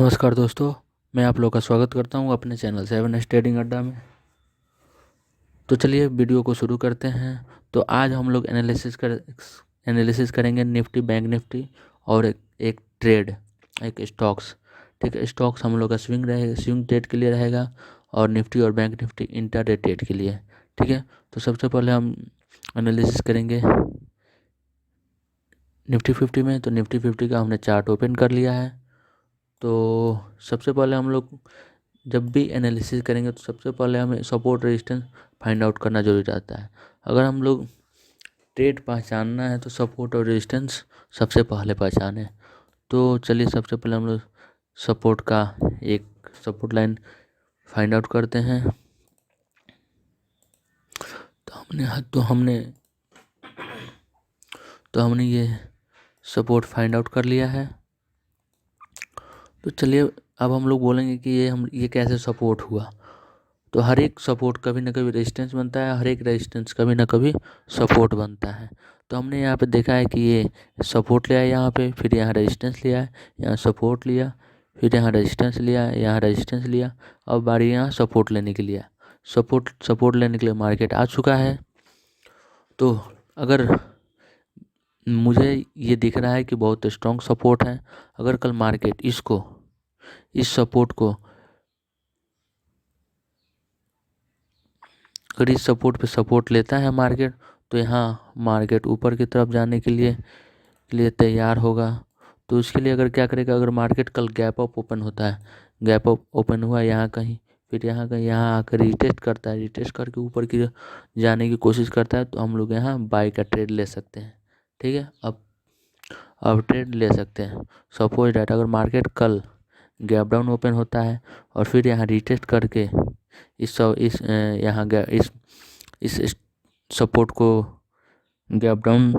नमस्कार दोस्तों, मैं आप लोग का स्वागत करता हूं अपने चैनल 7S ट्रेडिंग अड्डा में। तो चलिए वीडियो को शुरू करते हैं। तो आज हम लोग एनालिसिस करेंगे निफ्टी, बैंक निफ्टी और एक ट्रेड, एक स्टॉक्स। ठीक है, स्टॉक्स हम लोग का स्विंग रहेगा, स्विंग ट्रेड के लिए रहेगा, और निफ्टी और बैंक निफ्टी इंट्राडे ट्रेड के लिए। ठीक है, तो सबसे पहले हम एनालिसिस करेंगे निफ्टी 50 में। तो निफ्टी 50 का हमने चार्ट ओपन कर लिया है। तो सबसे पहले हम लोग जब भी एनालिसिस करेंगे तो सबसे पहले हमें सपोर्ट रेजिस्टेंस फाइंड आउट करना जरूरी रहता है। अगर हम लोग ट्रेड पहचानना है तो सपोर्ट और रेजिस्टेंस सबसे पहले पहचाने। तो चलिए सबसे पहले हम लोग सपोर्ट का एक सपोर्ट लाइन फाइंड आउट करते हैं। तो हमने ये सपोर्ट फाइंड आउट कर लिया है। तो चलिए अब हम लोग बोलेंगे कि ये कैसे सपोर्ट हुआ। तो हर एक सपोर्ट कभी ना कभी रेजिस्टेंस बनता है, हर एक रेजिस्टेंस कभी ना कभी सपोर्ट बनता है। तो हमने यहाँ पे देखा है कि ये सपोर्ट लिया है यहाँ पे, फिर यहाँ रेजिस्टेंस लिया है, यहाँ सपोर्ट लिया, फिर यहाँ रेजिस्टेंस लिया, यहाँ रेजिस्टेंस लिया, अब बारी यहाँ सपोर्ट लेने के लिए। सपोर्ट लेने के लिए मार्केट आ चुका है। तो अगर मुझे ये दिख रहा है कि बहुत स्ट्रॉन्ग सपोर्ट है, अगर कल मार्केट इस सपोर्ट को अगर इस सपोर्ट पे सपोर्ट लेता है मार्केट, तो यहाँ मार्केट ऊपर की तरफ जाने के लिए तैयार होगा। तो उसके लिए अगर क्या करेगा, अगर मार्केट कल गैप अप ओपन होता है, गैप अप ओपन हुआ यहाँ कहीं, फिर यहाँ कहीं, यहाँ आकर रिटेस्ट करता है, रिटेस्ट करके ऊपर की जाने की कोशिश करता है, तो हम लोग यहाँ बाई का ट्रेड ले सकते हैं। ठीक है, अब ट्रेड ले सकते हैं। सपोज डैट अगर मार्केट कल गैप डाउन ओपन होता है और फिर यहाँ रिटेस्ट करके इस सपोर्ट को गैप डाउन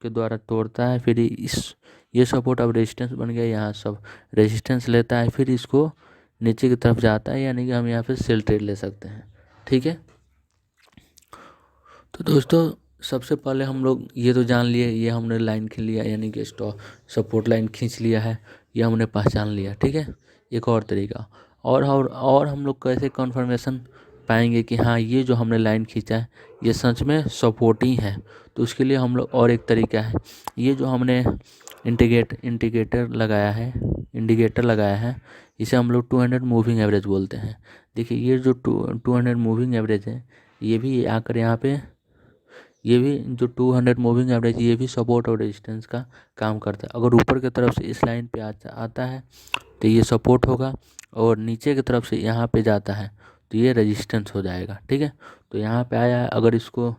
के द्वारा तोड़ता है, फिर ये सपोर्ट अब रेजिस्टेंस बन गया, यहाँ सब रेजिस्टेंस लेता है, फिर इसको नीचे की तरफ जाता है, यानी कि हम यहाँ पे सेल ट्रेड ले सकते हैं। ठीक है, तो दोस्तों सबसे पहले हम लोग ये तो जान लिए, ये हमने लाइन खींच लिया, यानी कि सपोर्ट लाइन खींच लिया है, ये हमने पहचान लिया। ठीक है, एक और तरीका और हम लोग कैसे कन्फर्मेशन पाएंगे कि हाँ ये जो हमने लाइन खींचा है ये सच में सपोर्ट ही है। तो उसके लिए हम लोग और एक तरीका है, ये जो हमने इंडिकेटर लगाया है, इसे हम लोग 200 मूविंग एवरेज बोलते हैं। देखिए ये जो 200 मूविंग एवरेज है, ये भी आकर यहाँ पे, ये भी जो 200 मूविंग एवरेज, ये भी सपोर्ट और रेजिस्टेंस का काम करता है। अगर ऊपर की तरफ से इस लाइन पे आता है तो ये सपोर्ट होगा, और नीचे की तरफ से यहाँ पे जाता है तो ये रेजिस्टेंस हो जाएगा। ठीक है, तो यहाँ पे आया है, अगर इसको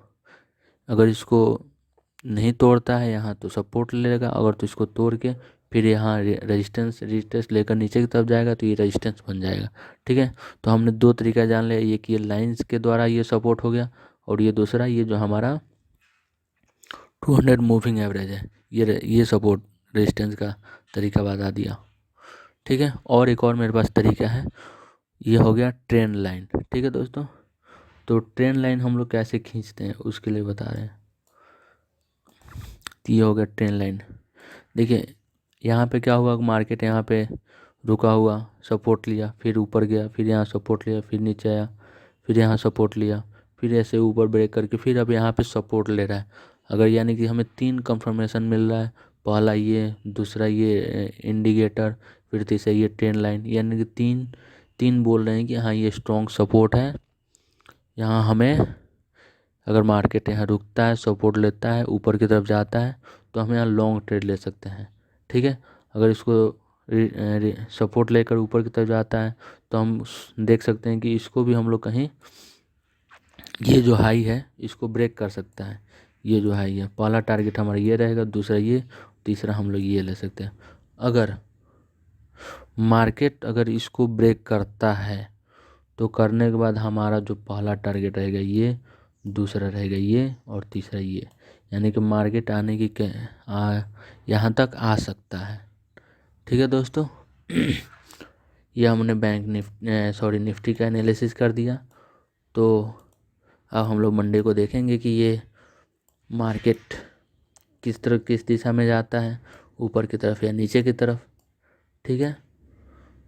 नहीं तोड़ता है यहाँ तो सपोर्ट ले लेगा, अगर तो इसको तोड़ के फिर यहाँ रेजिस्टेंस लेकर नीचे की तरफ जाएगा तो ये रेजिस्टेंस बन जाएगा। ठीक है, तो हमने दो तरीका जान लिया, ये कि ये लाइंस के द्वारा ये सपोर्ट हो गया, और ये दूसरा, ये जो हमारा 200 मूविंग एवरेज है, ये सपोर्ट रेजिस्टेंस का तरीका बता दिया। ठीक है, और एक और मेरे पास तरीका है, ये हो गया ट्रेंड लाइन। ठीक है दोस्तों, तो ट्रेंड लाइन हम लोग कैसे खींचते हैं उसके लिए बता रहे हैं। ये हो गया ट्रेंड लाइन। देखिए यहाँ पे क्या हुआ, मार्केट यहाँ पे रुका हुआ, सपोर्ट लिया, फिर ऊपर गया, फिर यहाँ सपोर्ट लिया, फिर नीचे आया, फिर यहाँ सपोर्ट लिया, फिर ऐसे ऊपर ब्रेक करके फिर अब यहाँ पे सपोर्ट ले रहा है। अगर यानी कि हमें 3 कंफर्मेशन मिल रहा है, पहला ये, दूसरा ये इंडिकेटर, फिर तीसरा ये ट्रेंड लाइन, यानी कि तीन बोल रहे हैं कि हाँ ये स्ट्रॉन्ग सपोर्ट है। यहाँ हमें, अगर मार्केट यहाँ रुकता है, सपोर्ट लेता है, ऊपर की तरफ जाता है, तो हम यहाँ लॉन्ग ट्रेड ले सकते हैं। ठीक है, अगर इसको सपोर्ट लेकर ऊपर की तरफ जाता है तो हम देख सकते हैं कि इसको भी हम लोग कहीं, ये जो हाई है इसको ब्रेक कर सकता है। ये जो हाई है, पहला टारगेट हमारा ये रहेगा, दूसरा ये, तीसरा हम लोग ये ले सकते हैं। अगर मार्केट अगर इसको ब्रेक करता है तो करने के बाद हमारा जो पहला टारगेट रहेगा ये, दूसरा रहेगा ये, और तीसरा ये, यानी कि मार्केट आने की यहाँ तक आ सकता है। ठीक है दोस्तों, ये हमने निफ्टी का एनालिसिस कर दिया। तो अब हम लोग मंडे को देखेंगे कि ये मार्केट किस दिशा में जाता है, ऊपर की तरफ या नीचे की तरफ। ठीक है,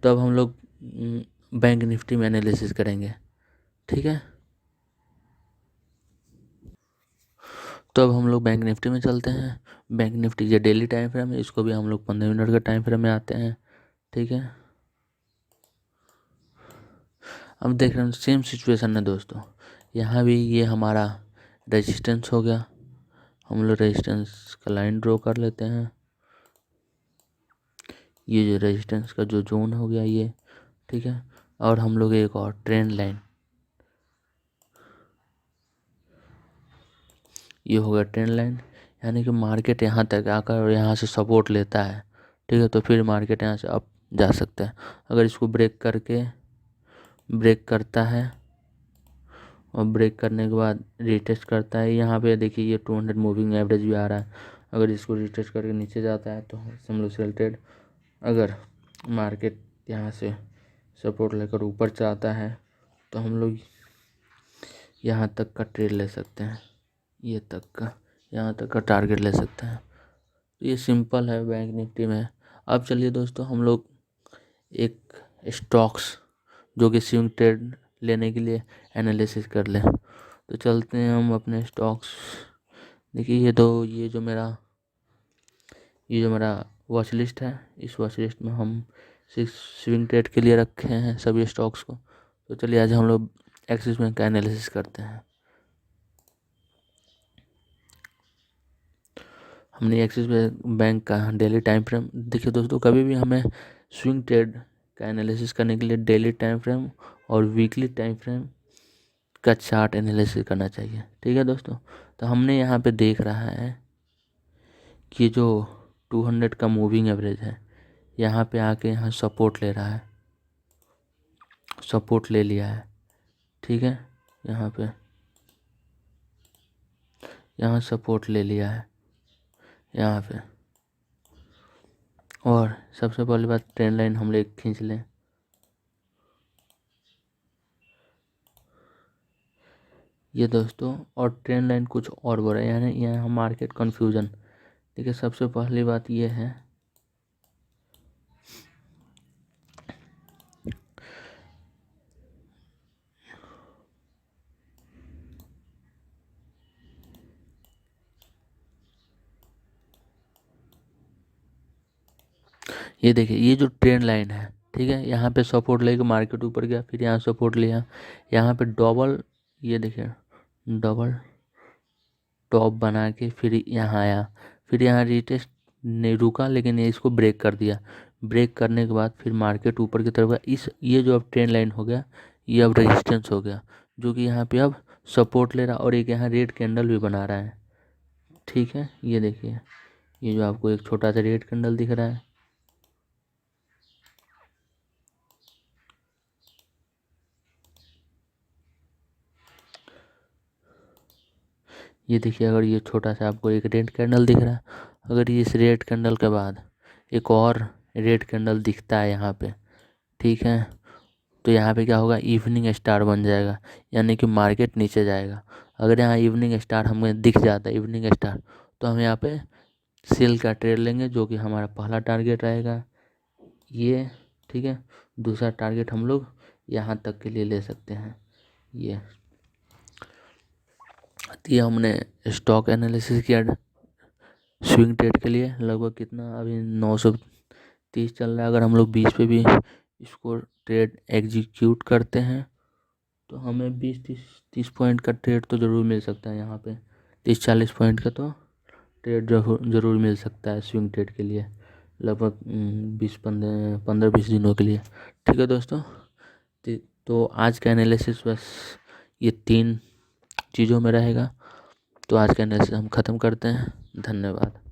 तब हम लोग बैंक निफ्टी में एनालिसिस करेंगे, ठीक है। तो अब हम लोग बैंक निफ्टी में चलते हैं। बैंक निफ्टी ये डेली टाइम फ्रेम है, इसको भी हम लोग 15 मिनट का टाइम फ्रेम में आते हैं, ठीक है। अब देख रहे हैं सेम सिचुएशन है दोस्तों, यहाँ भी ये हमारा रेजिस्टेंस हो गया। हम लोग रेजिस्टेंस का लाइन ड्रॉ कर लेते हैं। ये जो रेजिस्टेंस का जो जोन हो गया ये, ठीक है। और हम लोग एक और ट्रेंड लाइन, ये हो गया ट्रेंड लाइन, यानी कि मार्केट यहाँ तक आकर यहाँ से सपोर्ट लेता है, ठीक है। तो फिर मार्केट यहाँ से अप जा सकता है। अगर इसको ब्रेक करता है और ब्रेक करने के बाद रिटेस्ट करता है, यहाँ पे देखिए ये 200 मूविंग एवरेज भी आ रहा है। अगर इसको रिटेस्ट करके नीचे जाता है तो हम लोग सेल ट्रेड, अगर मार्केट यहाँ से सपोर्ट लेकर ऊपर जाता है तो हम लोग यहाँ तक का ट्रेड ले सकते हैं, ये तक का, यहाँ तक का टारगेट ले सकते हैं। तो ये सिंपल है बैंक निफ्टी में। अब चलिए दोस्तों हम लोग एक स्टॉक्स जो कि स्विंग ट्रेड लेने के लिए एनालिसिस कर लें। तो चलते हैं हम अपने स्टॉक्स। देखिए ये जो मेरा वॉच लिस्ट है, इस वॉच लिस्ट में हम स्विंग ट्रेड के लिए रखे हैं सभी स्टॉक्स को। तो चलिए आज हम लोग एक्सिस बैंक का एनालिसिस करते हैं। हमने एक्सिस बैंक का डेली टाइम फ्रेम, देखिए दोस्तों कभी भी हमें स्विंग ट्रेड का एनालिसिस करने के लिए डेली टाइम फ्रेम और वीकली टाइम फ्रेम का चार्ट एनालिसिस करना चाहिए, ठीक है दोस्तों। तो हमने यहाँ पे देख रहा है कि जो 200 का मूविंग एवरेज है यहाँ पे आके यहाँ सपोर्ट ले रहा है, सपोर्ट ले लिया है, ठीक है। यहाँ सपोर्ट ले लिया है यहाँ पे। और सबसे पहली बात ट्रेंड लाइन हम लोग खींच लें। ये दोस्तों और ट्रेंड लाइन कुछ और बोल रहा है, यानी यहाँ मार्केट कन्फ्यूजन। देखिए सबसे पहली बात ये है ये देखिए ये जो ट्रेंड लाइन है, ठीक है, यहाँ पे सपोर्ट लेके मार्केट ऊपर गया, फिर यहाँ सपोर्ट लिया, यहाँ पे डबल, ये देखिए डबल टॉप बना के फिर यहाँ आया, फिर यहाँ रिटेस्ट नहीं रुका लेकिन ये इसको ब्रेक कर दिया। ब्रेक करने के बाद फिर मार्केट ऊपर की तरफ गया। ये जो अब ट्रेंड लाइन हो गया ये अब रेजिस्टेंस हो गया, जो कि यहाँ पे अब सपोर्ट ले रहा और एक यहाँ रेड कैंडल भी बना रहा है, ठीक है। ये देखिए ये जो आपको एक छोटा सा रेड कैंडल दिख रहा है, ये देखिए अगर ये छोटा सा आपको एक रेड कैंडल दिख रहा है, अगर इस रेड कैंडल के बाद एक और रेड कैंडल दिखता है यहाँ पे, ठीक है, तो यहाँ पे क्या होगा, इवनिंग स्टार बन जाएगा, यानी कि मार्केट नीचे जाएगा। अगर यहाँ इवनिंग स्टार हमें दिख जाता है, इवनिंग स्टार, तो हम यहाँ पे सेल का ट्रेड लेंगे, जो कि हमारा पहला टारगेट रहेगा ये, ठीक है। दूसरा टारगेट हम लोग यहाँ तक के लिए ले सकते हैं। ये हमने स्टॉक एनालिसिस किया स्विंग ट्रेड के लिए। लगभग कितना अभी 930 चल रहा है। अगर हम लोग 20 पे भी इसको ट्रेड एग्जीक्यूट करते हैं तो हमें 20-30 पॉइंट का ट्रेड तो ज़रूर मिल सकता है। यहाँ पे 30-40 पॉइंट का तो ट्रेड ज़रूर मिल सकता है स्विंग ट्रेड के लिए, लगभग 15-20 दिनों के लिए, ठीक है दोस्तों। तो आज का एनालिसिस बस ये 3 चीज़ों में रहेगा। तो आज का एनालिसिस हम ख़त्म करते हैं। धन्यवाद।